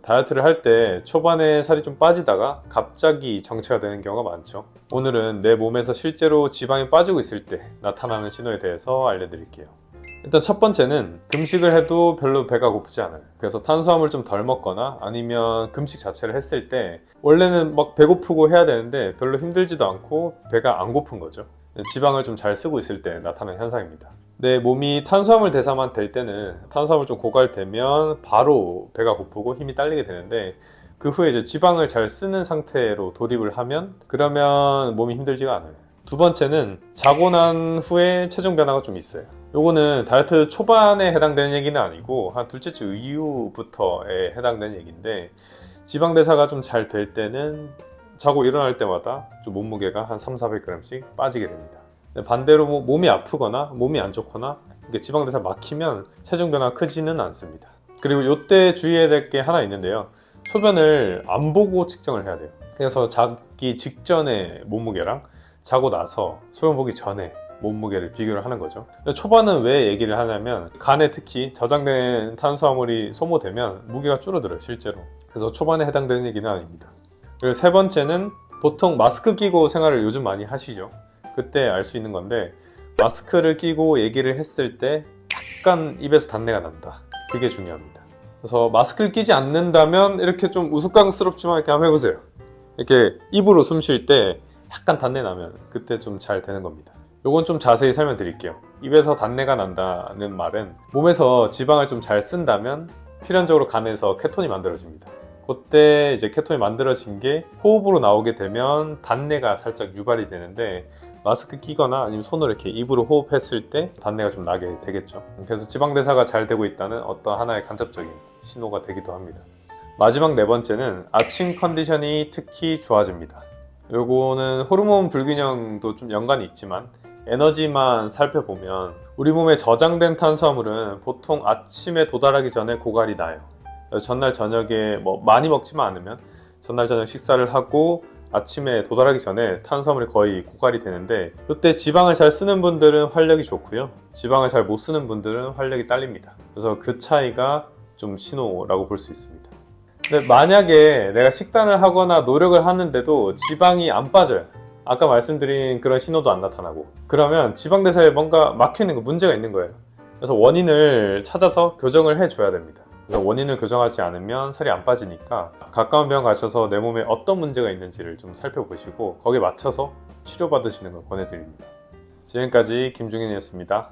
다이어트를 할 때 초반에 살이 좀 빠지다가 갑자기 정체가 되는 경우가 많죠. 오늘은 내 몸에서 실제로 지방이 빠지고 있을 때 나타나는 신호에 대해서 알려드릴게요. 일단 첫 번째는 금식을 해도 별로 배가 고프지 않아요. 그래서 탄수화물 좀 덜 먹거나 아니면 금식 자체를 했을 때 원래는 막 배고프고 해야 되는데 별로 힘들지도 않고 배가 안 고픈 거죠. 지방을 좀 잘 쓰고 있을 때 나타나는 현상입니다. 내 몸이 탄수화물 대사만 될 때는 탄수화물 좀 고갈되면 바로 배가 고프고 힘이 딸리게 되는데, 그 후에 이제 지방을 잘 쓰는 상태로 돌입을 하면 그러면 몸이 힘들지가 않아요. 두 번째는 자고 난 후에 체중 변화가 좀 있어요. 요거는 다이어트 초반에 해당되는 얘기는 아니고 한 둘째 주 이후부터에 해당되는 얘기인데, 지방 대사가 좀 잘 될 때는 자고 일어날 때마다 좀 몸무게가 한 300~400g씩 빠지게 됩니다. 반대로 몸이 아프거나 몸이 안 좋거나 지방 대사 막히면 체중 변화가 크지는 않습니다. 그리고 이때 주의해야 될 게 하나 있는데요. 소변을 안 보고 측정을 해야 돼요. 그래서 자기 직전에 몸무게랑 자고 나서 소변 보기 전에 몸무게를 비교를 하는 거죠. 초반은 왜 얘기를 하냐면 간에 특히 저장된 탄수화물이 소모되면 무게가 줄어들어요, 실제로. 그래서 초반에 해당되는 얘기는 아닙니다. 그리고 세 번째는 보통 마스크 끼고 생활을 요즘 많이 하시죠. 그때 알 수 있는 건데, 마스크를 끼고 얘기를 했을 때 약간 입에서 단내가 난다. 그게 중요합니다. 그래서 마스크를 끼지 않는다면 이렇게 좀 우스꽝스럽지만 이렇게 한번 해보세요. 이렇게 입으로 숨 쉴 때 약간 단내 나면 그때 좀 잘 되는 겁니다. 요건 좀 자세히 설명드릴게요. 입에서 단내가 난다는 말은 몸에서 지방을 좀 잘 쓴다면 필연적으로 간에서 케톤이 만들어집니다. 그때 이제 케톤이 만들어진 게 호흡으로 나오게 되면 단내가 살짝 유발이 되는데, 마스크 끼거나 아니면 손으로 이렇게 입으로 호흡했을 때 단내가 좀 나게 되겠죠. 그래서 지방 대사가 잘 되고 있다는 어떤 하나의 간접적인 신호가 되기도 합니다. 마지막 네 번째는 아침 컨디션이 특히 좋아집니다. 요거는 호르몬 불균형도 좀 연관이 있지만 에너지만 살펴보면 우리 몸에 저장된 탄수화물은 보통 아침에 도달하기 전에 고갈이 나요. 전날 저녁에 많이 먹지만 않으면 전날 저녁 식사를 하고 아침에 도달하기 전에 탄수화물이 거의 고갈이 되는데, 이때 지방을 잘 쓰는 분들은 활력이 좋고요, 지방을 잘 못 쓰는 분들은 활력이 딸립니다. 그래서 그 차이가 좀 신호라고 볼 수 있습니다. 근데 만약에 내가 식단을 하거나 노력을 하는데도 지방이 안 빠져요, 아까 말씀드린 그런 신호도 안 나타나고, 그러면 지방 대사에 뭔가 막혀있는 거, 문제가 있는 거예요. 그래서 원인을 찾아서 교정을 해줘야 됩니다. 원인을 교정하지 않으면 살이 안 빠지니까 가까운 병원 가셔서 내 몸에 어떤 문제가 있는지를 좀 살펴보시고 거기에 맞춰서 치료받으시는 걸 권해드립니다. 지금까지 김종현이었습니다.